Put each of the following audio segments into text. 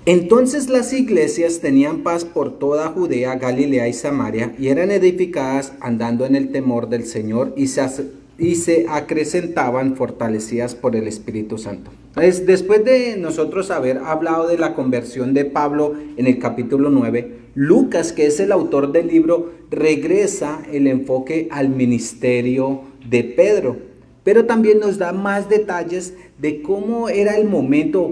Entonces las iglesias tenían paz por toda Judea, Galilea y Samaria, y eran edificadas andando en el temor del Señor, y se acrecentaban fortalecidas por el Espíritu Santo. Entonces, después de nosotros haber hablado de la conversión de Pablo en el capítulo 9, Lucas, que es el autor del libro, regresa el enfoque al ministerio de Pedro, pero también nos da más detalles de cómo era el momento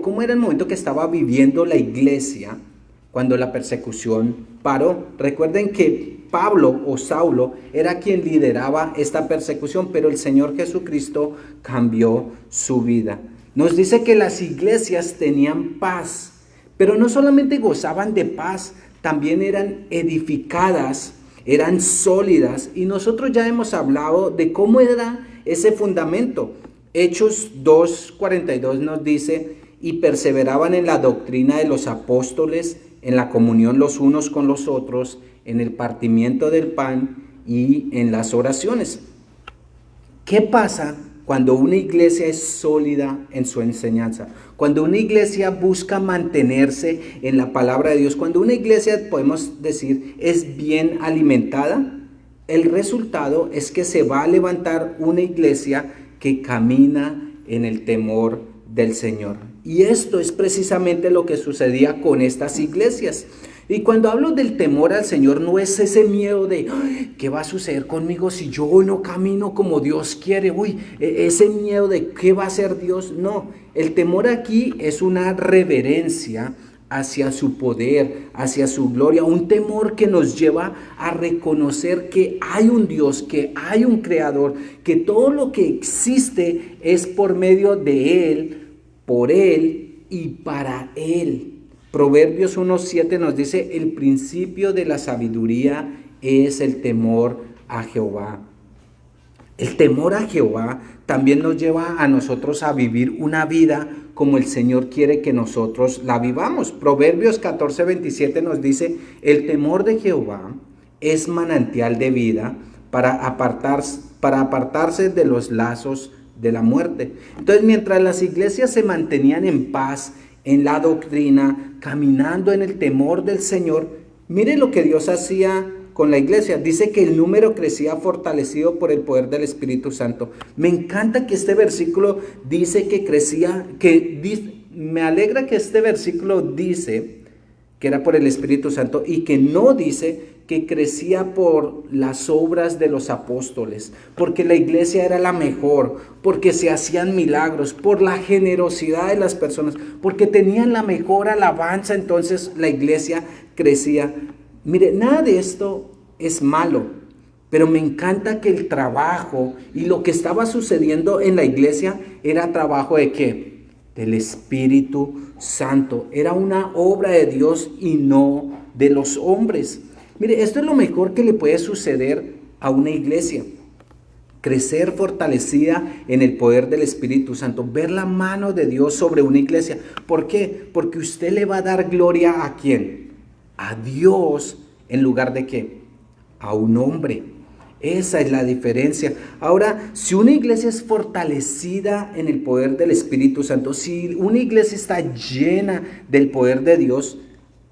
que estaba viviendo la iglesia cuando la persecución paró. Recuerden que Pablo o Saulo era quien lideraba esta persecución, pero el Señor Jesucristo cambió su vida. Nos dice que las iglesias tenían paz, pero no solamente gozaban de paz, también eran edificadas, eran sólidas, y nosotros ya hemos hablado de cómo era ese fundamento. Hechos 2:42 nos dice: y perseveraban en la doctrina de los apóstoles, en la comunión los unos con los otros, en el partimiento del pan y en las oraciones. ¿Qué pasa cuando una iglesia es sólida en su enseñanza? Cuando una iglesia busca mantenerse en la palabra de Dios, cuando una iglesia, podemos decir, es bien alimentada, el resultado es que se va a levantar una iglesia que camina en el temor del Señor. Y esto es precisamente lo que sucedía con estas iglesias. Y cuando hablo del temor al Señor, no es ese miedo de ¿qué va a suceder conmigo si yo no camino como Dios quiere? Ese miedo de ¿qué va a hacer Dios? No, el temor aquí es una reverencia hacia su poder, hacia su gloria, un temor que nos lleva a reconocer que hay un Dios, que hay un Creador, que todo lo que existe es por medio de Él, por Él y para Él. Proverbios 1:7 nos dice: el principio de la sabiduría es el temor a Jehová. El temor a Jehová también nos lleva a nosotros a vivir una vida como el Señor quiere que nosotros la vivamos. Proverbios 14:27 nos dice: el temor de Jehová es manantial de vida para apartarse de los lazos de la muerte. Entonces, mientras las iglesias se mantenían en paz, en la doctrina, caminando en el temor del Señor, mire lo que Dios hacía con la iglesia. Dice que el número crecía fortalecido por el poder del Espíritu Santo. Me encanta que este versículo dice que crecía, me alegra que este versículo dice que era por el Espíritu Santo y que no dice que crecía por las obras de los apóstoles, porque la iglesia era la mejor, porque se hacían milagros, por la generosidad de las personas, porque tenían la mejor alabanza, entonces la iglesia crecía. Mire, nada de esto es malo, pero me encanta que el trabajo y lo que estaba sucediendo en la iglesia era trabajo ¿de qué? Del Espíritu Santo. Era una obra de Dios y no de los hombres. Mire, esto es lo mejor que le puede suceder a una iglesia. Crecer fortalecida en el poder del Espíritu Santo. Ver la mano de Dios sobre una iglesia. ¿Por qué? Porque usted le va a dar gloria ¿a quién? A Dios, en lugar de ¿qué? A un hombre. Esa es la diferencia. Ahora, si una iglesia es fortalecida en el poder del Espíritu Santo, si una iglesia está llena del poder de Dios,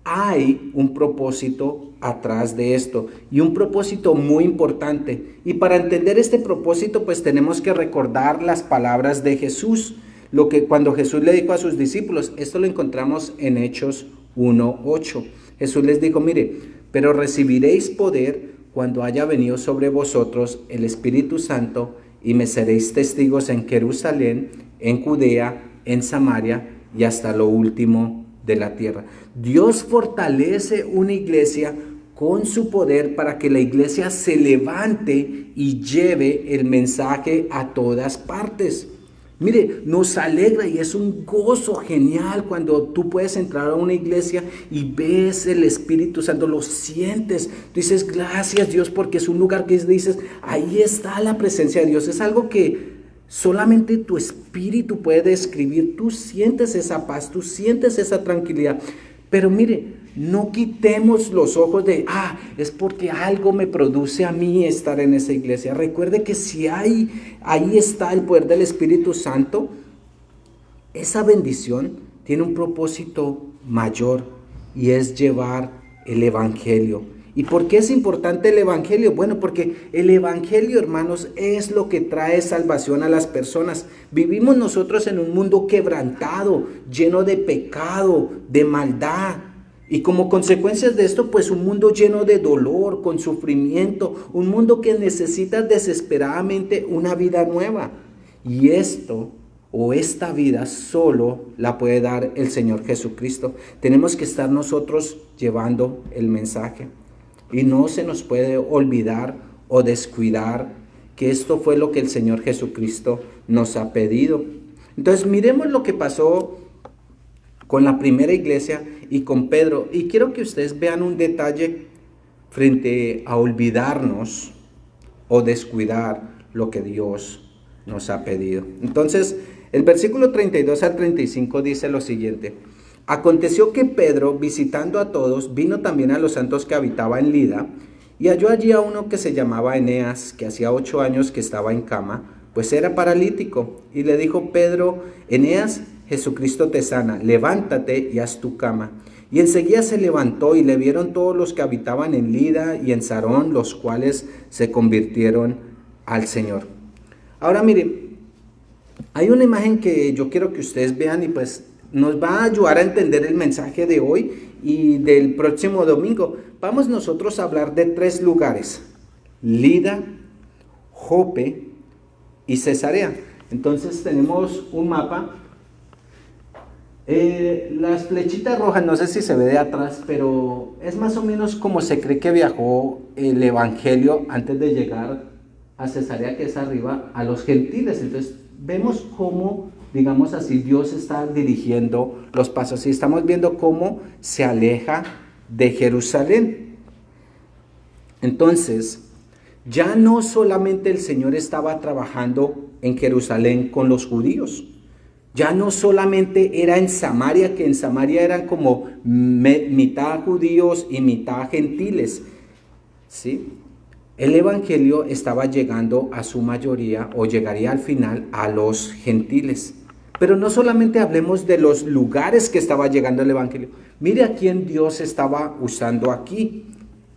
hay un propósito atrás de esto, y un propósito muy importante. Y para entender este propósito, pues tenemos que recordar las palabras de Jesús. Lo que cuando Jesús le dijo a sus discípulos, esto lo encontramos en Hechos 1:8. Jesús les dijo: mire, pero recibiréis poder cuando haya venido sobre vosotros el Espíritu Santo, y me seréis testigos en Jerusalén, en Judea, en Samaria y hasta lo último de la tierra. Dios fortalece una iglesia con su poder para que la iglesia se levante y lleve el mensaje a todas partes. Mire, nos alegra y es un gozo genial cuando tú puedes entrar a una iglesia y ves el Espíritu Santo, lo sientes. Tú dices: gracias Dios, porque es un lugar que dices, ahí está la presencia de Dios. Es algo que solamente tu espíritu puede describir. Tú sientes esa paz, tú sientes esa tranquilidad. Pero mire, no quitemos los ojos de, es porque algo me produce a mí estar en esa iglesia. Recuerde que si ahí está el poder del Espíritu Santo, esa bendición tiene un propósito mayor y es llevar el Evangelio. ¿Y por qué es importante el Evangelio? Bueno, porque el Evangelio, hermanos, es lo que trae salvación a las personas. Vivimos nosotros en un mundo quebrantado, lleno de pecado, de maldad. Y como consecuencias de esto, pues un mundo lleno de dolor, con sufrimiento, un mundo que necesita desesperadamente una vida nueva. Y esta vida solo la puede dar el Señor Jesucristo. Tenemos que estar nosotros llevando el mensaje. Y no se nos puede olvidar o descuidar que esto fue lo que el Señor Jesucristo nos ha pedido. Entonces miremos lo que pasó con la primera iglesia y con Pedro. Y quiero que ustedes vean un detalle frente a olvidarnos o descuidar lo que Dios nos ha pedido. Entonces, el versículo 32 al 35 dice lo siguiente: Aconteció que Pedro, visitando a todos, vino también a los santos que habitaba en Lida, y halló allí a uno que se llamaba Eneas, que hacía 8 años que estaba en cama, pues era paralítico. Y le dijo Pedro: Eneas, Jesucristo te sana, levántate y haz tu cama. Y enseguida se levantó, y le vieron todos los que habitaban en Lida y en Sarón, los cuales se convirtieron al Señor. Ahora mire, hay una imagen que yo quiero que ustedes vean y pues nos va a ayudar a entender el mensaje de hoy y del próximo domingo. Vamos nosotros a hablar de 3 lugares: Lida, Jope y Cesarea. Entonces tenemos un mapa. Las flechitas rojas, no sé si se ve de atrás, pero es más o menos como se cree que viajó el Evangelio antes de llegar a Cesarea, que es arriba, a los gentiles. Entonces vemos cómo, digamos así, Dios está dirigiendo los pasos y estamos viendo cómo se aleja de Jerusalén. Entonces, ya no solamente el Señor estaba trabajando en Jerusalén con los judíos, ya no solamente era en Samaria, que en Samaria eran como mitad judíos y mitad gentiles, ¿sí? El Evangelio estaba llegando a su mayoría, o llegaría al final, a los gentiles. Pero no solamente hablemos de los lugares que estaba llegando el Evangelio. Mire a quién Dios estaba usando aquí: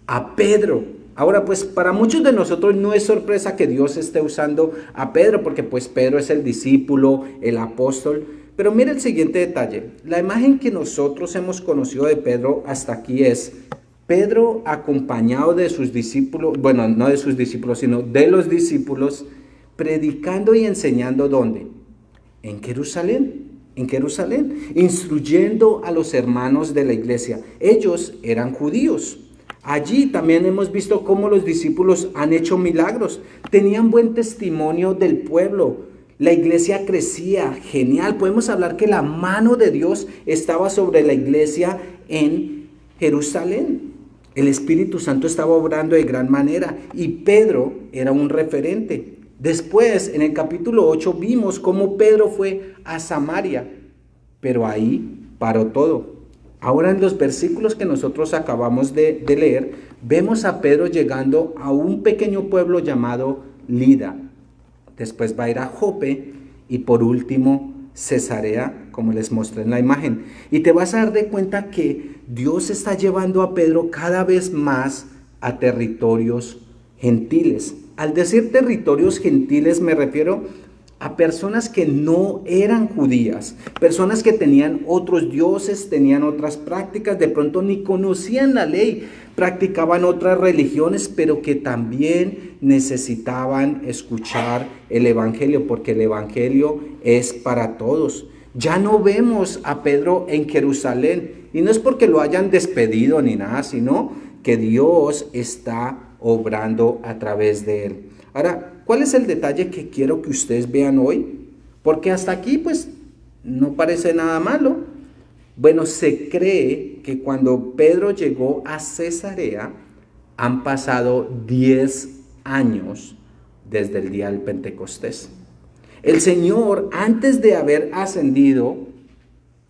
a Pedro. Ahora pues para muchos de nosotros no es sorpresa que Dios esté usando a Pedro, porque pues Pedro es el discípulo, el apóstol. Pero mire el siguiente detalle: la imagen que nosotros hemos conocido de Pedro hasta aquí es Pedro acompañado de sus discípulos, bueno, no de sus discípulos, sino de los discípulos, predicando y enseñando. ¿Dónde? En Jerusalén, instruyendo a los hermanos de la iglesia. Ellos eran judíos. Allí también hemos visto cómo los discípulos han hecho milagros, tenían buen testimonio del pueblo, la iglesia crecía, genial. Podemos hablar que la mano de Dios estaba sobre la iglesia en Jerusalén. El Espíritu Santo estaba obrando de gran manera y Pedro era un referente. Después, en el capítulo 8, vimos cómo Pedro fue a Samaria, pero ahí paró todo. Ahora en los versículos que nosotros acabamos de leer, vemos a Pedro llegando a un pequeño pueblo llamado Lida. Después va a ir a Jope y por último Cesarea, como les mostré en la imagen. Y te vas a dar de cuenta que Dios está llevando a Pedro cada vez más a territorios gentiles. Al decir territorios gentiles me refiero a personas que no eran judías, personas que tenían otros dioses, tenían otras prácticas, de pronto ni conocían la ley, practicaban otras religiones, pero que también necesitaban escuchar el Evangelio, porque el Evangelio es para todos. Ya no vemos a Pedro en Jerusalén, y no es porque lo hayan despedido ni nada, sino que Dios está obrando a través de él. Ahora, ¿cuál es el detalle que quiero que ustedes vean hoy? Porque hasta aquí pues no parece nada malo. Bueno, se cree que cuando Pedro llegó a Cesarea han pasado 10 años desde el día del Pentecostés. El Señor, antes de haber ascendido,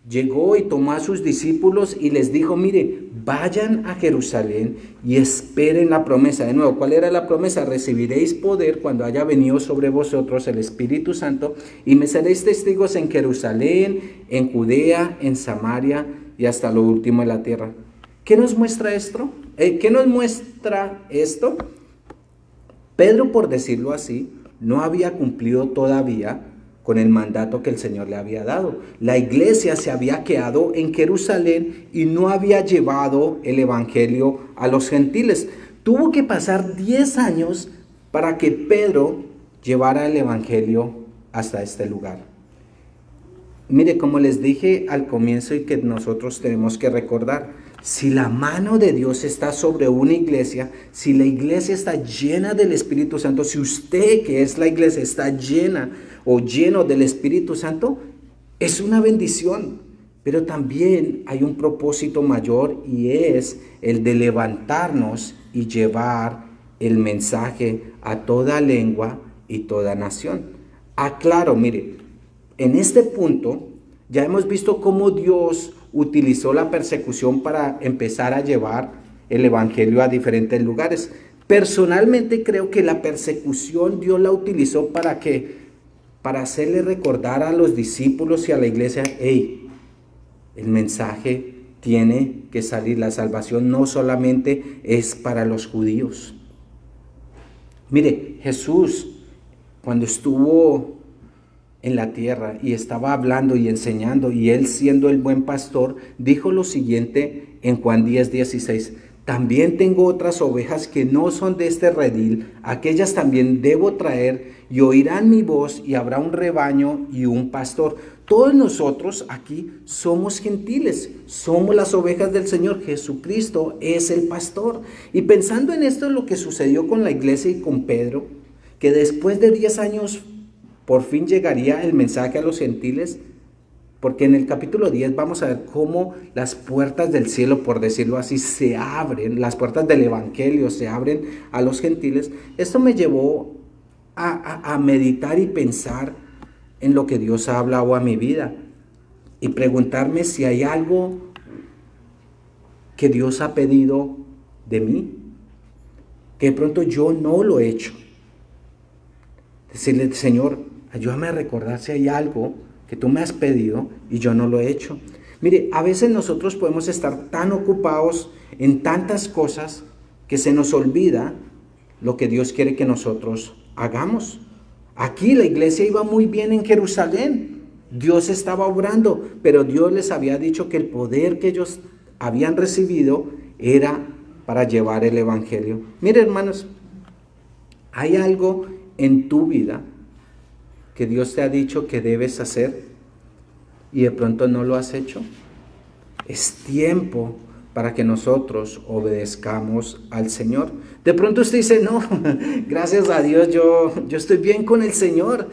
llegó y tomó a sus discípulos y les dijo, mire, vayan a Jerusalén y esperen la promesa. De nuevo, ¿cuál era la promesa? Recibiréis poder cuando haya venido sobre vosotros el Espíritu Santo y me seréis testigos en Jerusalén, en Judea, en Samaria y hasta lo último de la tierra. ¿Qué nos muestra esto? ¿Qué nos muestra esto? Pedro, por decirlo así, no había cumplido todavía con el mandato que el Señor le había dado. La iglesia se había quedado en Jerusalén y no había llevado el evangelio a los gentiles. Tuvo que pasar 10 años para que Pedro llevara el evangelio hasta este lugar. Mire, como les dije al comienzo y que nosotros tenemos que recordar, si la mano de Dios está sobre una iglesia, si la iglesia está llena del Espíritu Santo, si usted que es la iglesia está llena o lleno del Espíritu Santo, es una bendición. Pero también hay un propósito mayor y es el de levantarnos y llevar el mensaje a toda lengua y toda nación. Aclaro, mire, en este punto ya hemos visto cómo Dios utilizó la persecución para empezar a llevar el evangelio a diferentes lugares. Personalmente creo que la persecución Dios la utilizó para hacerle recordar a los discípulos y a la iglesia, hey, el mensaje tiene que salir, la salvación no solamente es para los judíos. Mire, Jesús, cuando estuvo en la tierra y estaba hablando y enseñando, y él siendo el buen pastor, dijo lo siguiente en Juan 10:16, también tengo otras ovejas que no son de este redil, aquellas también debo traer y oirán mi voz y habrá un rebaño y un pastor. Todos nosotros aquí somos gentiles, somos las ovejas del Señor. Jesucristo es el pastor. Y pensando en esto, lo que sucedió con la iglesia y con Pedro, que después de 10 años por fin llegaría el mensaje a los gentiles, porque en el capítulo 10 vamos a ver cómo las puertas del cielo, por decirlo así, se abren, las puertas del evangelio se abren a los gentiles. Esto me llevó a meditar y pensar en lo que Dios ha hablado a mi vida y preguntarme si hay algo que Dios ha pedido de mí, que de pronto yo no lo he hecho. Decirle, Señor, ayúdame a recordar si hay algo que tú me has pedido y yo no lo he hecho. Mire, a veces nosotros podemos estar tan ocupados en tantas cosas que se nos olvida lo que Dios quiere que nosotros hagamos. Aquí la iglesia iba muy bien en Jerusalén. Dios estaba obrando, pero Dios les había dicho que el poder que ellos habían recibido era para llevar el evangelio. Mire, hermanos, hay algo en tu vida que Dios te ha dicho que debes hacer y de pronto no lo has hecho. Es tiempo para que nosotros obedezcamos al Señor. De pronto usted dice, no, gracias a Dios, yo estoy bien con el Señor.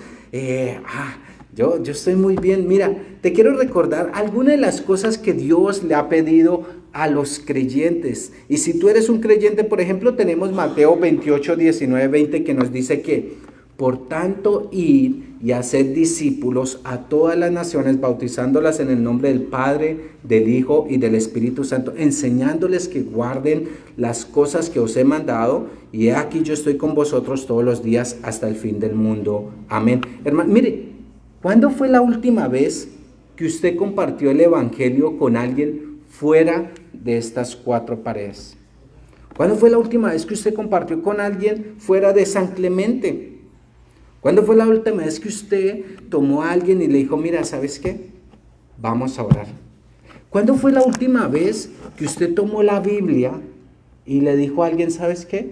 Yo estoy muy bien. Mira, te quiero recordar algunas de las cosas que Dios le ha pedido a los creyentes. Y si tú eres un creyente, por ejemplo, tenemos Mateo 28, 19, 20, que nos dice que, por tanto, id y haced discípulos a todas las naciones, bautizándolas en el nombre del Padre, del Hijo y del Espíritu Santo, enseñándoles que guarden las cosas que os he mandado, y he aquí yo estoy con vosotros todos los días hasta el fin del mundo. Amén. Hermano, mire, ¿cuándo fue la última vez que usted compartió el evangelio con alguien fuera de estas 4 paredes? ¿Cuándo fue la última vez que usted compartió con alguien fuera de San Clemente? ¿Cuándo fue la última vez que usted tomó a alguien y le dijo, mira, ¿sabes qué? Vamos a orar. ¿Cuándo fue la última vez que usted tomó la Biblia y le dijo a alguien, ¿sabes qué?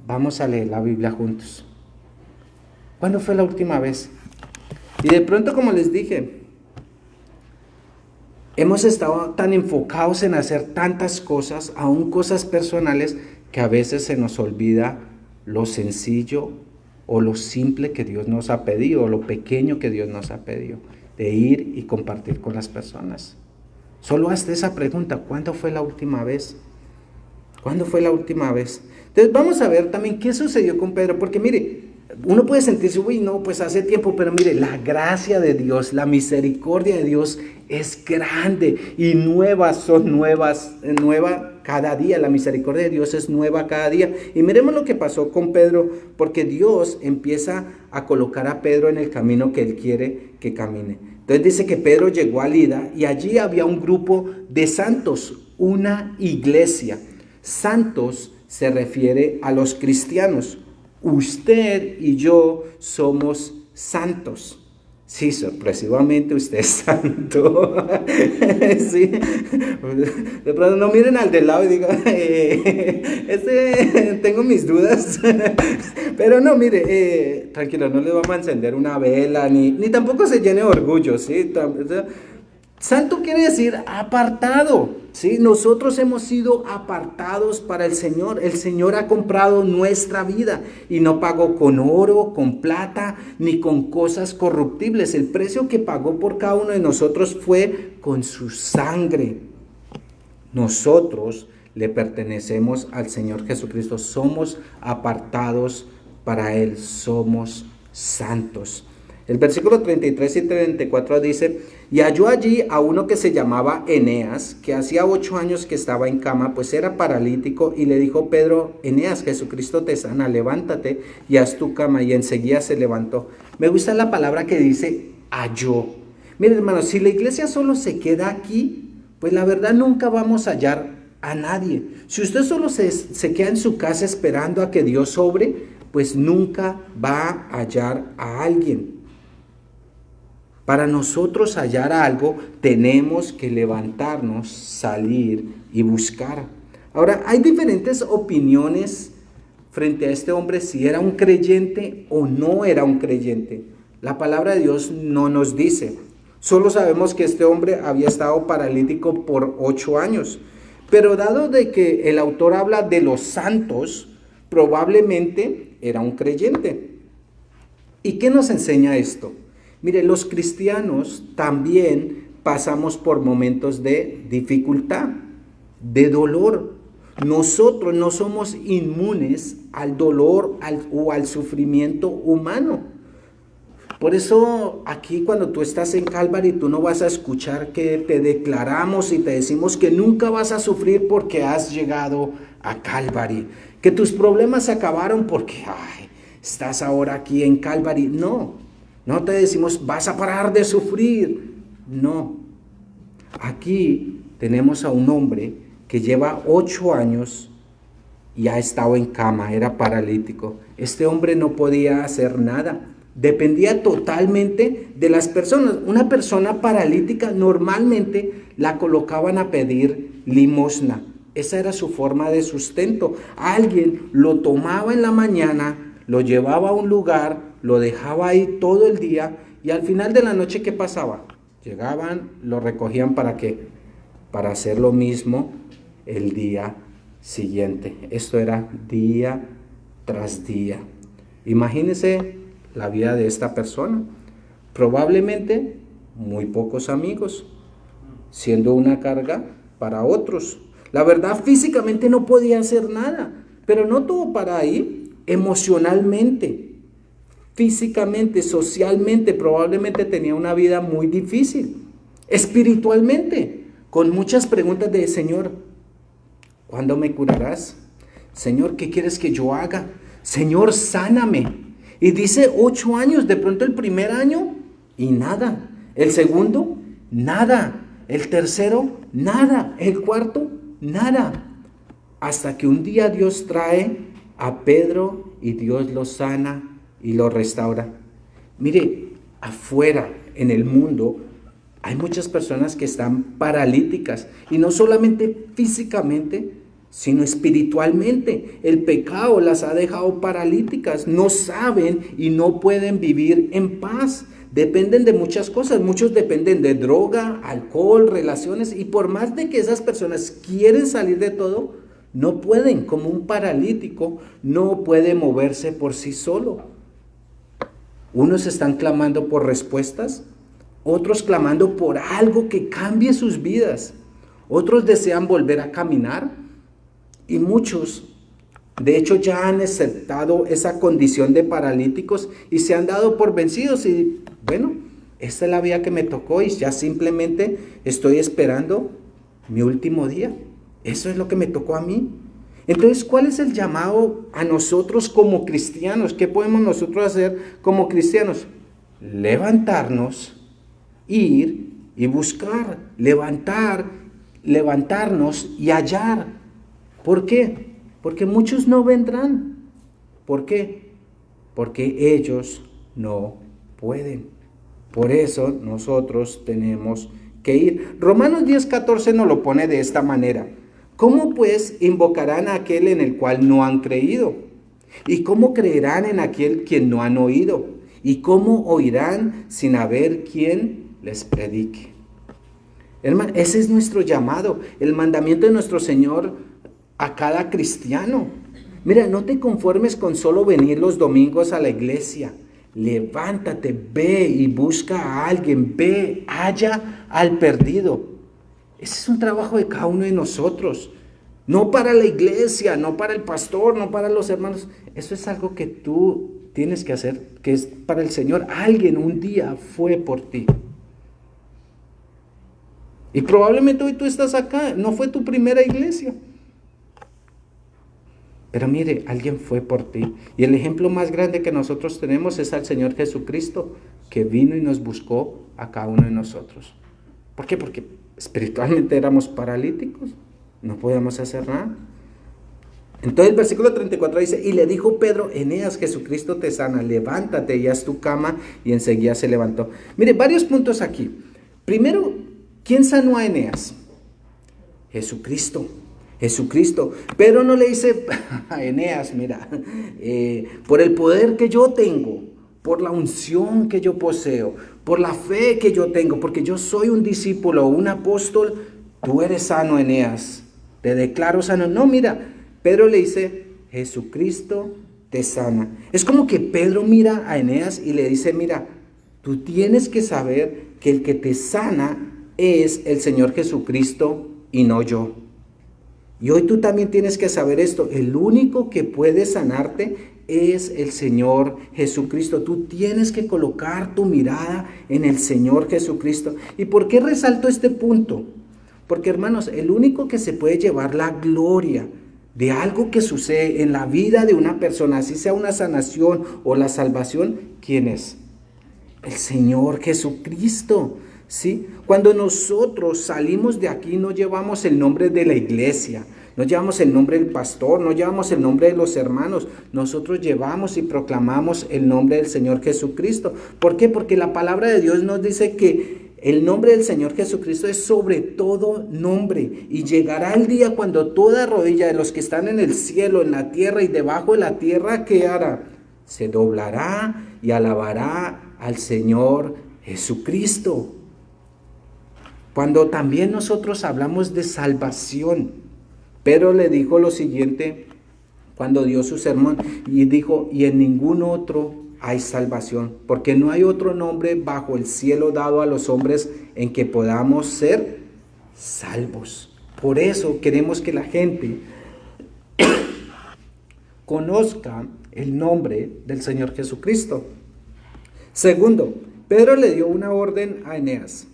Vamos a leer la Biblia juntos. ¿Cuándo fue la última vez? Y de pronto, como les dije, hemos estado tan enfocados en hacer tantas cosas, aún cosas personales, que a veces se nos olvida lo sencillo o lo simple que Dios nos ha pedido, o lo pequeño que Dios nos ha pedido, de ir y compartir con las personas. Solo hazte esa pregunta, ¿cuándo fue la última vez? ¿Cuándo fue la última vez? Entonces vamos a ver también qué sucedió con Pedro, porque mire, Uno puede sentirse, uy, no, pues hace tiempo, pero mire, la gracia de Dios, la misericordia de Dios es grande y nueva cada día. La misericordia de Dios es nueva cada día. Y miremos lo que pasó con Pedro, porque Dios empieza a colocar a Pedro en el camino que Él quiere que camine. Entonces dice que Pedro llegó a Lida y allí había un grupo de santos, una iglesia. Santos se refiere a los cristianos. Usted y yo somos santos. Sí, sorpresivamente usted es santo. Sí. De pronto no miren al de lado y digan, tengo mis dudas. Pero no, mire, tranquilo, no le vamos a encender una vela, ni tampoco se llene de orgullo, ¿sí? Santo quiere decir apartado, ¿sí? Nosotros hemos sido apartados para el Señor. El Señor ha comprado nuestra vida y no pagó con oro, con plata, ni con cosas corruptibles. El precio que pagó por cada uno de nosotros fue con su sangre. Nosotros le pertenecemos al Señor Jesucristo. Somos apartados para Él. Somos santos. El versículo 33 y 34 dice: y halló allí a uno que se llamaba Eneas, que hacía 8 años que estaba en cama, pues era paralítico, y le dijo Pedro: Eneas, Jesucristo te sana, levántate y haz tu cama. Y enseguida se levantó. Me gusta la palabra que dice halló. Miren, hermanos, si la iglesia solo se queda aquí, pues la verdad nunca vamos a hallar a nadie. Si usted solo se queda en su casa esperando a que Dios obre, pues nunca va a hallar a alguien. Para nosotros hallar algo, tenemos que levantarnos, salir y buscar. Ahora, hay diferentes opiniones frente a este hombre, si era un creyente o no era un creyente. La palabra de Dios no nos dice. Solo sabemos que este hombre había estado paralítico por 8 años. Pero dado de que el autor habla de los santos, probablemente era un creyente. ¿Y qué nos enseña esto? Mire, los cristianos también pasamos por momentos de dificultad, de dolor. Nosotros no somos inmunes al dolor o al sufrimiento humano. Por eso aquí cuando tú estás en Calvary, tú no vas a escuchar que te declaramos y te decimos que nunca vas a sufrir porque has llegado a Calvary, que tus problemas se acabaron porque estás ahora aquí en Calvary. No te decimos, vas a parar de sufrir. No. Aquí tenemos a un hombre que lleva 8 años y ha estado en cama, era paralítico. Este hombre no podía hacer nada. Dependía totalmente de las personas. Una persona paralítica normalmente la colocaban a pedir limosna. Esa era su forma de sustento. Alguien lo tomaba en la mañana, lo llevaba a un lugar, lo dejaba ahí todo el día y al final de la noche, ¿qué pasaba? Llegaban, lo recogían ¿para qué? Para hacer lo mismo el día siguiente. Esto era día tras día. Imagínense la vida de esta persona. Probablemente muy pocos amigos, siendo una carga para otros. La verdad, físicamente no podía hacer nada, pero no todo para ahí. Emocionalmente, físicamente, socialmente, probablemente tenía una vida muy difícil. Espiritualmente, con muchas preguntas de: Señor, ¿cuándo me curarás? Señor, ¿qué quieres que yo haga? Señor, sáname. Y dice 8 años, de pronto el primer año y nada. El segundo, nada. El tercero, nada. El cuarto, nada. Hasta que un día Dios trae a Pedro y Dios lo sana y lo restaura. Mire, afuera en el mundo hay muchas personas que están paralíticas y no solamente físicamente, sino espiritualmente. El pecado las ha dejado paralíticas, no saben y no pueden vivir en paz. Dependen de muchas cosas, muchos dependen de droga, alcohol, relaciones, y por más de que esas personas quieren salir de todo, no pueden. Como un paralítico no puede moverse por sí solo. Unos están clamando por respuestas, otros clamando por algo que cambie sus vidas, otros desean volver a caminar y muchos De hecho, ya han aceptado esa condición de paralíticos y se han dado por vencidos. Y bueno, esta es la vida que me tocó y ya simplemente estoy esperando mi último día. Eso es lo que me tocó a mí. Entonces, ¿cuál es el llamado a nosotros como cristianos? ¿Qué podemos nosotros hacer como cristianos? Levantarnos, ir y buscar, levantarnos y hallar. ¿Por qué? Porque muchos no vendrán. ¿Por qué? Porque ellos no pueden. Por eso nosotros tenemos que ir. Romanos 10:14 nos lo pone de esta manera. ¿Cómo pues invocarán a aquel en el cual no han creído? ¿Y cómo creerán en aquel quien no han oído? ¿Y cómo oirán sin haber quien les predique? Hermano, ese es nuestro llamado, el mandamiento de nuestro Señor a cada cristiano. Mira, no te conformes con solo venir los domingos a la iglesia. Levántate, ve y busca a alguien, ve, halla al perdido. Ese es un trabajo de cada uno de nosotros. No para la iglesia, no para el pastor, no para los hermanos. Eso es algo que tú tienes que hacer, que es para el Señor. Alguien un día fue por ti. Y probablemente hoy tú estás acá, no fue tu primera iglesia. Pero mire, alguien fue por ti. Y el ejemplo más grande que nosotros tenemos es al Señor Jesucristo, que vino y nos buscó a cada uno de nosotros. ¿Por qué? Porque espiritualmente éramos paralíticos, no podíamos hacer nada. Entonces el versículo 34 dice, y le dijo Pedro, Eneas, Jesucristo te sana, levántate y haz tu cama, y enseguida se levantó. Mire, varios puntos aquí. Primero, ¿quién sanó a Eneas? Jesucristo. Pedro no le dice a Eneas, mira, por el poder que yo tengo, por la unción que yo poseo, por la fe que yo tengo, porque yo soy un discípulo, un apóstol, tú eres sano, Eneas, te declaro sano. No, mira, Pedro le dice, Jesucristo te sana. Es como que Pedro mira a Eneas y le dice, mira, tú tienes que saber que el que te sana es el Señor Jesucristo y no yo. Y hoy tú también tienes que saber esto, el único que puede sanarte es el Señor Jesucristo. Tú tienes que colocar tu mirada en el Señor Jesucristo. ¿Y por qué resalto este punto? Porque, hermanos, el único que se puede llevar la gloria de algo que sucede en la vida de una persona, así sea una sanación o la salvación, ¿quién es? El Señor Jesucristo. ¿Sí? Cuando nosotros salimos de aquí no llevamos el nombre de la iglesia, no llevamos el nombre del pastor, no llevamos el nombre de los hermanos, nosotros llevamos y proclamamos el nombre del Señor Jesucristo. ¿Por qué? Porque la palabra de Dios nos dice que el nombre del Señor Jesucristo es sobre todo nombre, y llegará el día cuando toda rodilla de los que están en el cielo, en la tierra y debajo de la tierra, ¿qué hará? Se doblará y alabará al Señor Jesucristo. Cuando también nosotros hablamos de salvación, Pedro le dijo lo siguiente cuando dio su sermón, y dijo, y en ningún otro hay salvación, porque no hay otro nombre bajo el cielo dado a los hombres en que podamos ser salvos. Por eso queremos que la gente conozca el nombre del Señor Jesucristo. Segundo, Pedro le dio una orden a Eneas.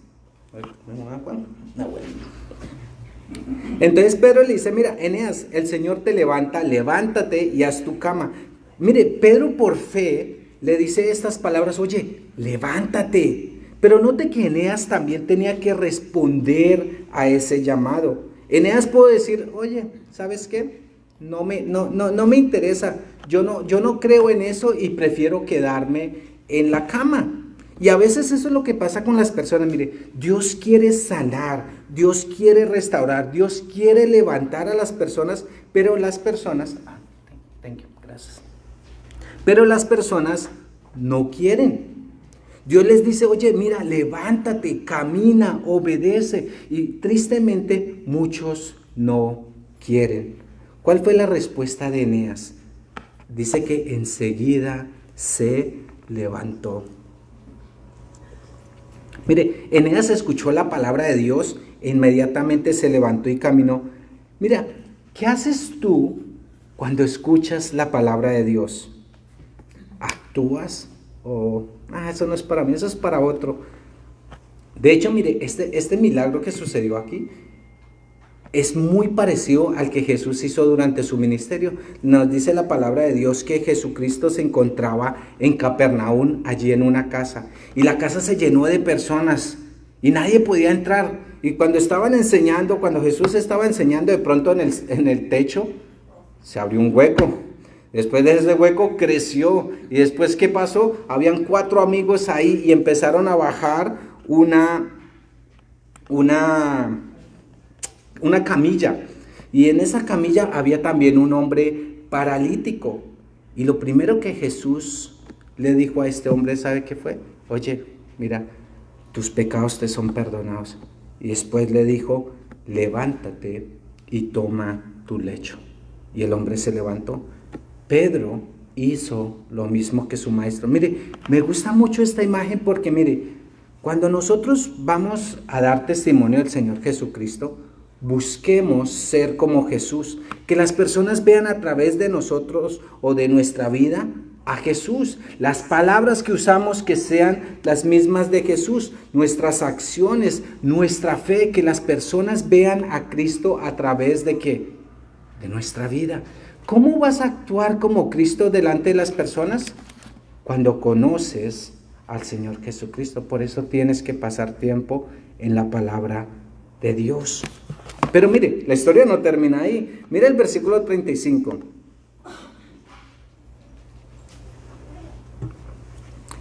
Entonces Pedro le dice, mira, Eneas, el Señor te levanta, levántate y haz tu cama. Mire, Pedro por fe le dice estas palabras, oye, levántate. Pero note que Eneas también tenía que responder a ese llamado. Eneas pudo decir, oye, ¿sabes qué? No me interesa, yo no creo en eso y prefiero quedarme en la cama. Y a veces eso es lo que pasa con las personas. Mire, Dios quiere sanar, Dios quiere restaurar, Dios quiere levantar a las personas, pero las personas, gracias. Pero las personas no quieren. Dios les dice, oye, mira, levántate, camina, obedece. Y tristemente muchos no quieren. ¿Cuál fue la respuesta de Eneas? Dice que enseguida se levantó. Mire, Eneas escuchó la palabra de Dios e inmediatamente se levantó y caminó. Mira, ¿qué haces tú cuando escuchas la palabra de Dios, ¿actúas? O, eso no es para mí, eso es para otro. De hecho, mire, este milagro que sucedió aquí es muy parecido al que Jesús hizo durante su ministerio. Nos dice la palabra de Dios que Jesucristo se encontraba en Capernaum, allí en una casa, y la casa se llenó de personas y nadie podía entrar. Y cuando estaban enseñando, cuando Jesús estaba enseñando, de pronto en el techo se abrió un hueco. Después de ese hueco creció. Y después, ¿qué pasó? Habían 4 amigos ahí y empezaron a bajar una camilla. Y en esa camilla había también un hombre paralítico. Y lo primero que Jesús le dijo a este hombre, ¿sabe qué fue? Oye, mira, tus pecados te son perdonados. Y después le dijo, levántate y toma tu lecho. Y el hombre se levantó. Pedro hizo lo mismo que su maestro. Mire, me gusta mucho esta imagen porque, mire, cuando nosotros vamos a dar testimonio del Señor Jesucristo, busquemos ser como Jesús, que las personas vean a través de nosotros o de nuestra vida a Jesús, las palabras que usamos que sean las mismas de Jesús, nuestras acciones, nuestra fe, que las personas vean a Cristo a través de ¿qué? De nuestra vida. ¿Cómo vas a actuar como Cristo delante de las personas? Cuando conoces al Señor Jesucristo. Por eso tienes que pasar tiempo en la palabra de Dios. Pero mire, la historia no termina ahí. Mira el versículo 35.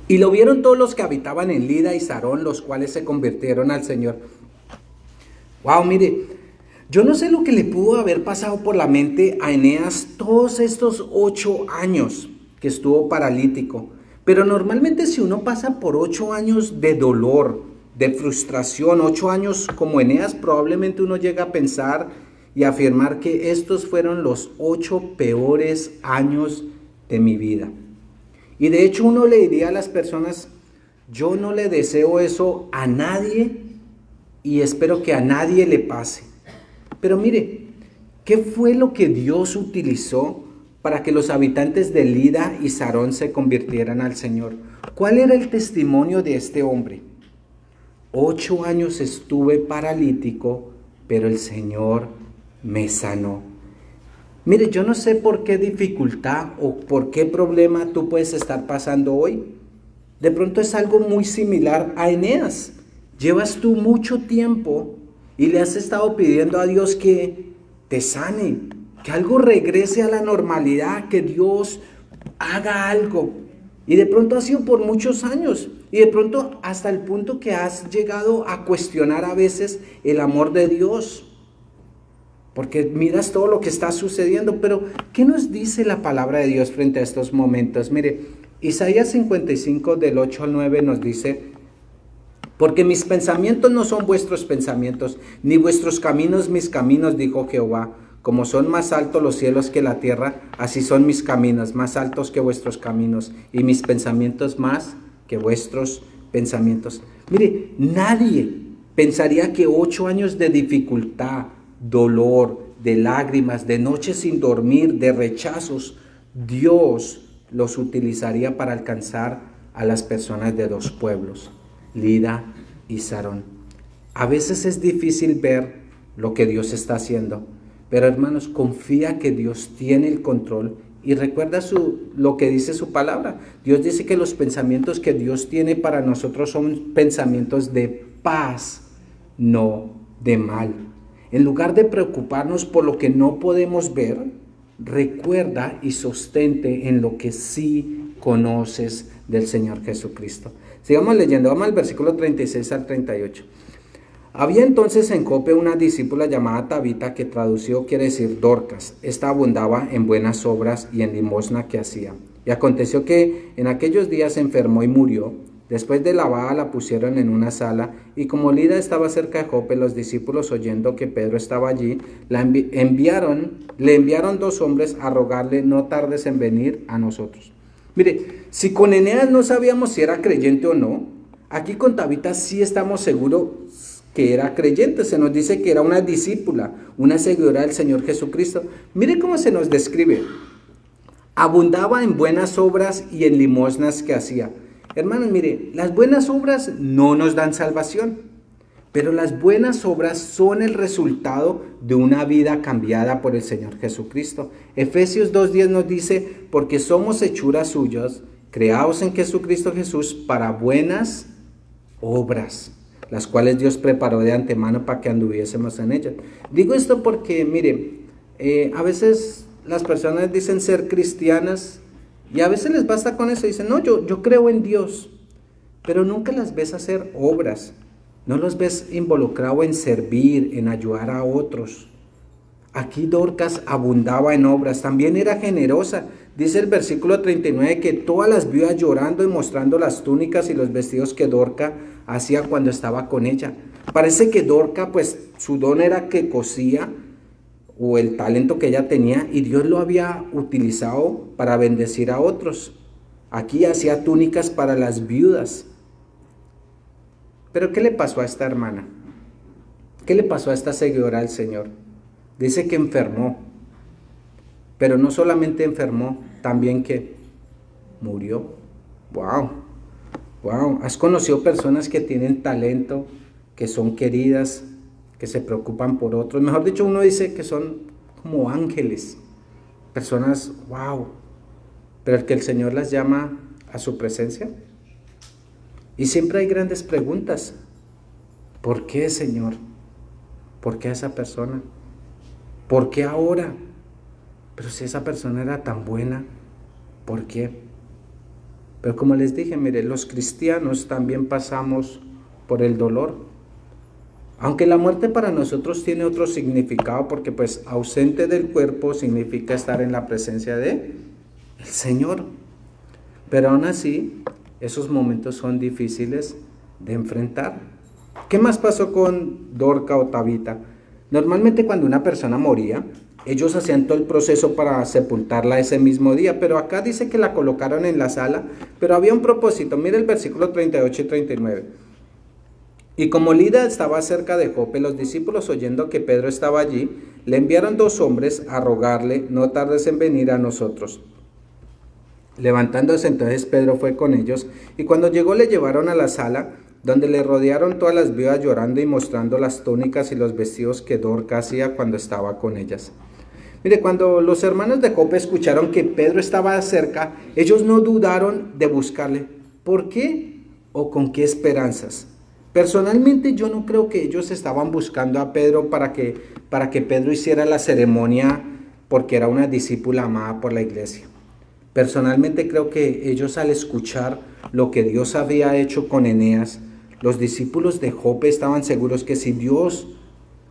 Y lo vieron todos los que habitaban en Lida y Sarón, los cuales se convirtieron al Señor. Wow, mire, yo no sé lo que le pudo haber pasado por la mente a Eneas todos estos 8 años que estuvo paralítico. Pero normalmente si uno pasa por 8 años de dolor, de frustración, 8 años como Eneas, probablemente uno llega a pensar y afirmar que estos fueron los 8 peores años de mi vida. Y de hecho uno le diría a las personas, yo no le deseo eso a nadie y espero que a nadie le pase. Pero mire, ¿qué fue lo que Dios utilizó para que los habitantes de Lida y Sarón se convirtieran al Señor? ¿Cuál era el testimonio de este hombre? 8 años estuve paralítico, pero el Señor me sanó. Mire, yo no sé por qué dificultad o por qué problema tú puedes estar pasando hoy. De pronto es algo muy similar a Eneas. Llevas tú mucho tiempo y le has estado pidiendo a Dios que te sane, que algo regrese a la normalidad, que Dios haga algo. Y de pronto ha sido por muchos años. Y de pronto hasta el punto que has llegado a cuestionar a veces el amor de Dios. Porque miras todo lo que está sucediendo. Pero, ¿qué nos dice la palabra de Dios frente a estos momentos? Mire, Isaías 55 del 8 al 9 nos dice: porque mis pensamientos no son vuestros pensamientos, ni vuestros caminos mis caminos, dijo Jehová. Como son más altos los cielos que la tierra, así son mis caminos, más altos que vuestros caminos, y mis pensamientos más que vuestros pensamientos. Mire, nadie pensaría que 8 años de dificultad, dolor, de lágrimas, de noches sin dormir, de rechazos, Dios los utilizaría para alcanzar a las personas de 2 pueblos, Lida y Sarón. A veces es difícil ver lo que Dios está haciendo, pero hermanos, confía que Dios tiene el control y recuerda lo que dice su palabra. Dios dice que los pensamientos que Dios tiene para nosotros son pensamientos de paz, no de mal. En lugar de preocuparnos por lo que no podemos ver, recuerda y sostente en lo que sí conoces del Señor Jesucristo. Sigamos leyendo, vamos al versículo 36 al 38. Había entonces en Jope una discípula llamada Tabita, que traducido quiere decir Dorcas. Esta abundaba en buenas obras y en limosna que hacía. Y aconteció que en aquellos días se enfermó y murió. Después de lavada la pusieron en una sala, y como Lida estaba cerca de Jope, los discípulos, oyendo que Pedro estaba allí, le enviaron 2 hombres a rogarle: no tardes en venir a nosotros. Mire, si con Eneas no sabíamos si era creyente o no, aquí con Tabita sí estamos seguros que era creyente, se nos dice que era una discípula, una seguidora del Señor Jesucristo. Mire cómo se nos describe. Abundaba en buenas obras y en limosnas que hacía. Hermanos, mire, las buenas obras no nos dan salvación, pero las buenas obras son el resultado de una vida cambiada por el Señor Jesucristo. Efesios 2:10 nos dice, porque somos hechuras suyas, creados en Jesucristo Jesús para buenas obras, las cuales Dios preparó de antemano para que anduviésemos en ellas. Digo esto porque, mire, a veces las personas dicen ser cristianas y a veces les basta con eso. Dicen, no, yo creo en Dios, pero nunca las ves hacer obras. No los ves involucrados en servir, en ayudar a otros. Aquí Dorcas abundaba en obras, también era generosa. Dice el versículo 39 que todas las vio llorando y mostrando las túnicas y los vestidos que Dorca hacía cuando estaba con ella. Parece que Dorca, pues su don era que cosía, o el talento que ella tenía, y Dios lo había utilizado para bendecir a otros. Aquí hacía túnicas para las viudas. Pero ¿qué le pasó a esta hermana? ¿Qué le pasó a esta seguidora del Señor? Dice que enfermó, pero no solamente enfermó, también que murió. Wow. ¿Has conocido personas que tienen talento, que son queridas, que se preocupan por otros? Mejor dicho, uno dice que son como ángeles, personas, wow, pero que el Señor las llama a su presencia. Y siempre hay grandes preguntas. ¿Por qué, Señor? ¿Por qué a esa persona? ¿Por qué ahora? Pero si esa persona era tan buena, ¿por qué? Pero como les dije, mire, los cristianos también pasamos por el dolor. Aunque la muerte para nosotros tiene otro significado, porque pues ausente del cuerpo significa estar en la presencia de el Señor. Pero aún así, esos momentos son difíciles de enfrentar. ¿Qué más pasó con Dorca o Tabita? Normalmente cuando una persona moría, ellos hacían todo el proceso para sepultarla ese mismo día, pero acá dice que la colocaron en la sala, pero había un propósito. Mire el versículo 38 y 39. Y como Lida estaba cerca de Jope, los discípulos, oyendo que Pedro estaba allí, le enviaron 2 hombres a rogarle, no tardes en venir a nosotros. Levantándose entonces Pedro fue con ellos, y cuando llegó le llevaron a la sala, donde le rodearon todas las viudas llorando y mostrando las túnicas y los vestidos que Dorca hacía cuando estaba con ellas. Mire, cuando los hermanos de Jope escucharon que Pedro estaba cerca, ellos no dudaron de buscarle. ¿Por qué? ¿O con qué esperanzas? Personalmente yo no creo que ellos estaban buscando a Pedro para que Pedro hiciera la ceremonia porque era una discípula amada por la iglesia. Personalmente creo que ellos, al escuchar lo que Dios había hecho con Eneas, los discípulos de Jope estaban seguros que si Dios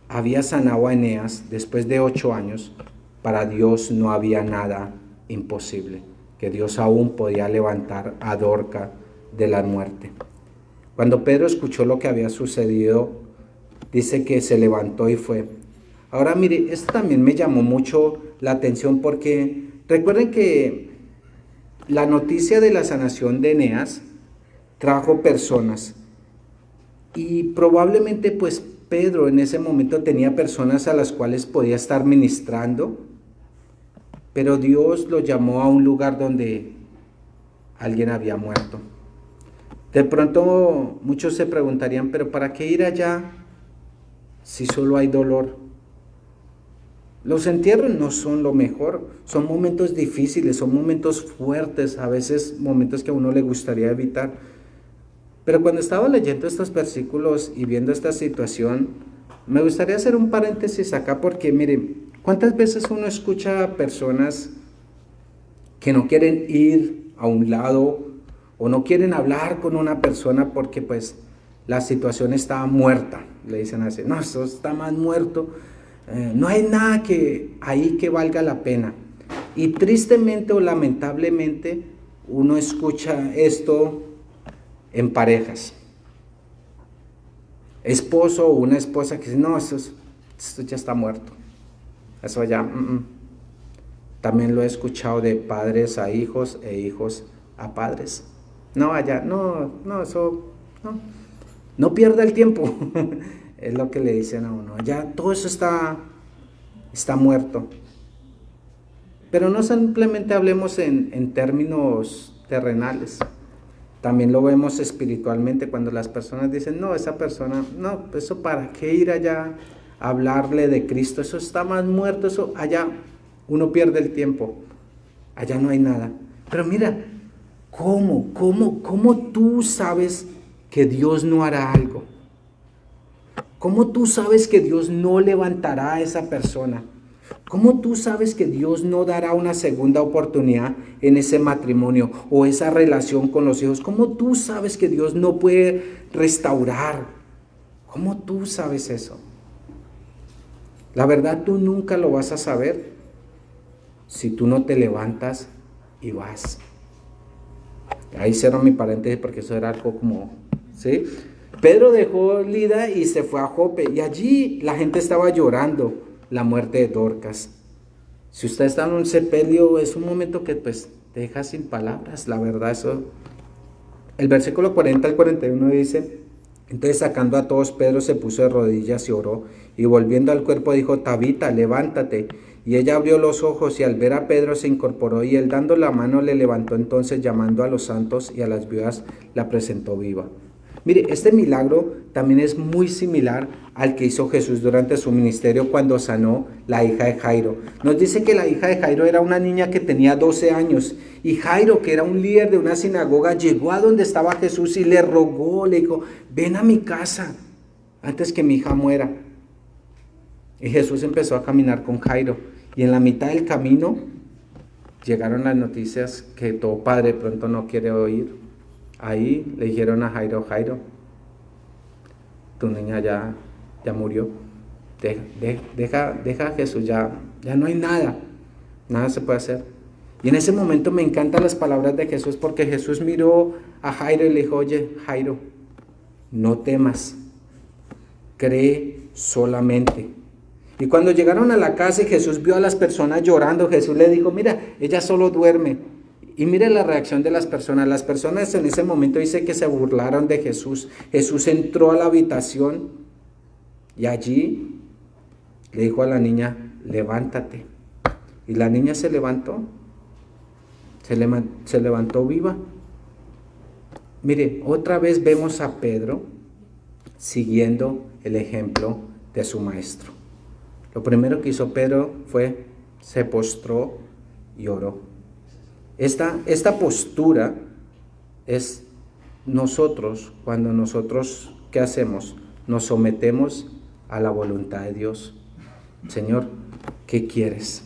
había sanado a Eneas después de 8 años, para Dios no había nada imposible, que Dios aún podía levantar a Dorca de la muerte. Cuando Pedro escuchó lo que había sucedido, dice que se levantó y fue. Ahora mire, esto también me llamó mucho la atención porque recuerden que la noticia de la sanación de Eneas trajo personas y probablemente pues Pedro en ese momento tenía personas a las cuales podía estar ministrando, pero Dios lo llamó a un lugar donde alguien había muerto. De pronto muchos se preguntarían, pero ¿para qué ir allá si solo hay dolor? Los entierros no son lo mejor, son momentos difíciles, son momentos fuertes, a veces momentos que a uno le gustaría evitar. Pero cuando estaba leyendo estos versículos y viendo esta situación, me gustaría hacer un paréntesis acá porque miren, ¿cuántas veces uno escucha a personas que no quieren ir a un lado o no quieren hablar con una persona porque pues la situación está muerta? Le dicen así, no, esto está más muerto, no hay nada ahí que valga la pena. Y tristemente o lamentablemente uno escucha esto en parejas. Esposo o una esposa que dice, no, esto ya está muerto. Eso ya. También lo he escuchado de padres a hijos e hijos a padres. No, allá, no, eso, no pierda el tiempo. es lo que le dicen a uno. Allá todo eso está muerto. Pero no simplemente hablemos en términos terrenales. También lo vemos espiritualmente cuando las personas dicen, no, esa persona, no, eso para qué ir allá a hablarle de Cristo, eso está más muerto, eso allá uno pierde el tiempo, allá no hay nada. Pero mira, ¿cómo tú sabes que Dios no hará algo? ¿Cómo tú sabes que Dios no levantará a esa persona? ¿Cómo tú sabes que Dios no dará una segunda oportunidad en ese matrimonio o esa relación con los hijos? ¿Cómo tú sabes que Dios no puede restaurar? ¿Cómo tú sabes eso? La verdad, tú nunca lo vas a saber si tú no te levantas y vas. Ahí cierro mi paréntesis porque eso era algo como, ¿sí? Pedro dejó Lida y se fue a Jope, y allí la gente estaba llorando la muerte de Dorcas. Si usted está en un sepelio, es un momento que pues te deja sin palabras, la verdad. Eso. El versículo 40 al 41 dice, entonces sacando a todos, Pedro se puso de rodillas y oró, y volviendo al cuerpo dijo, Tabita, levántate. Y ella abrió los ojos, y al ver a Pedro se incorporó, y él dando la mano le levantó. Entonces, llamando a los santos y a las viudas, la presentó viva. Mire, este milagro también es muy similar al que hizo Jesús durante su ministerio cuando sanó la hija de Jairo. Nos dice que la hija de Jairo era una niña que tenía 12 años, y Jairo, que era un líder de una sinagoga, llegó a donde estaba Jesús y le rogó, le dijo, ven a mi casa antes que mi hija muera. Y Jesús empezó a caminar con Jairo, y en la mitad del camino llegaron las noticias que todo padre pronto no quiere oír. Ahí le dijeron a Jairo, Jairo, tu niña ya murió, deja a Jesús, ya no hay nada se puede hacer. Y en ese momento me encantan las palabras de Jesús, porque Jesús miró a Jairo y le dijo, oye, Jairo, no temas, cree solamente. Y cuando llegaron a la casa y Jesús vio a las personas llorando, Jesús le dijo, mira, ella solo duerme. Y mire la reacción de las personas. Las personas en ese momento dice que se burlaron de Jesús. Jesús entró a la habitación y allí le dijo a la niña, levántate. Y la niña se levantó. Se levantó viva. Mire, otra vez vemos a Pedro siguiendo el ejemplo de su maestro. Lo primero que hizo Pedro fue, se postró y oró. Esta postura es nosotros, cuando nosotros, ¿qué hacemos? Nos sometemos a la voluntad de Dios. Señor, ¿qué quieres?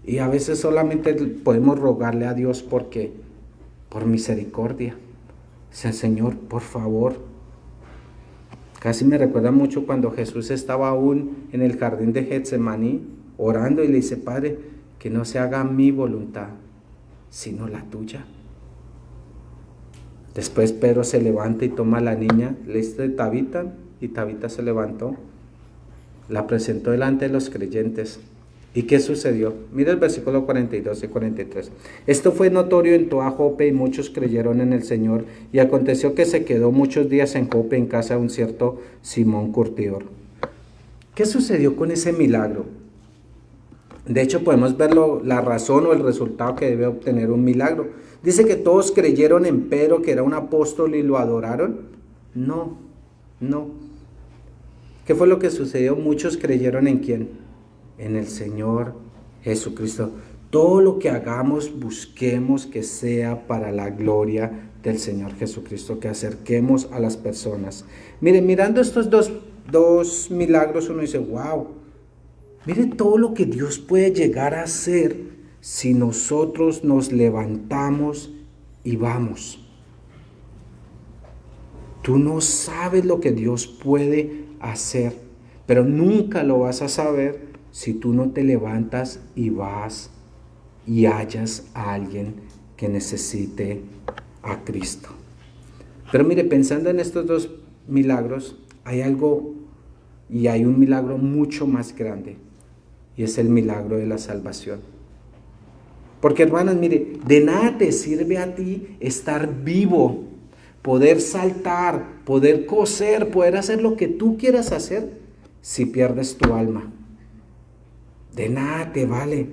Y a veces solamente podemos rogarle a Dios por misericordia. Señor, por favor. Casi me recuerda mucho cuando Jesús estaba aún en el jardín de Getsemaní orando y le dice, Padre, que no se haga mi voluntad, sino la tuya. Después Pedro se levanta y toma a la niña, le dice Tabita, y Tabita se levantó, la presentó delante de los creyentes. ¿Y qué sucedió? Mira el versículo 42 y 43. Esto fue notorio en toda Jope, y muchos creyeron en el Señor, y aconteció que se quedó muchos días en Jope, en casa de un cierto Simón curtidor. ¿Qué sucedió con ese milagro? De hecho, podemos ver la razón o el resultado que debe obtener un milagro. Dice que todos creyeron en Pedro, que era un apóstol, y lo adoraron. No. ¿Qué fue lo que sucedió? Muchos creyeron ¿en quién? En el Señor Jesucristo. Todo lo que hagamos, busquemos que sea para la gloria del Señor Jesucristo, que acerquemos a las personas. Miren, mirando estos dos milagros, uno dice, wow, mire todo lo que Dios puede llegar a hacer si nosotros nos levantamos y vamos. Tú no sabes lo que Dios puede hacer, pero nunca lo vas a saber si tú no te levantas y vas y hallas a alguien que necesite a Cristo. Pero mire, pensando en estos dos milagros, hay algo, y hay un milagro mucho más grande, y es el milagro de la salvación. Porque hermanos, mire, de nada te sirve a ti estar vivo, poder saltar, poder coser, poder hacer lo que tú quieras hacer si pierdes tu alma. De nada te vale.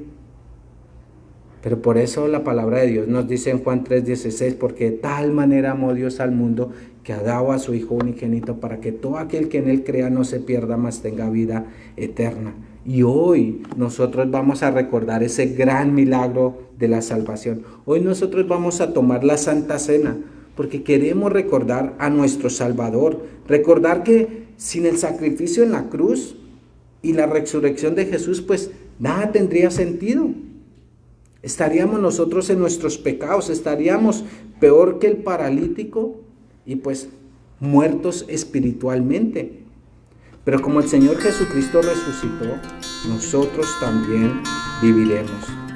Pero por eso la palabra de Dios nos dice en Juan 3:16, porque de tal manera amó Dios al mundo que ha dado a su Hijo unigénito para que todo aquel que en él crea no se pierda, mas tenga vida eterna. Y hoy nosotros vamos a recordar ese gran milagro de la salvación. Hoy nosotros vamos a tomar la Santa Cena porque queremos recordar a nuestro Salvador, recordar que sin el sacrificio en la cruz y la resurrección de Jesús, pues nada tendría sentido. Estaríamos nosotros en nuestros pecados, estaríamos peor que el paralítico y pues muertos espiritualmente. Pero como el Señor Jesucristo resucitó, nosotros también viviremos.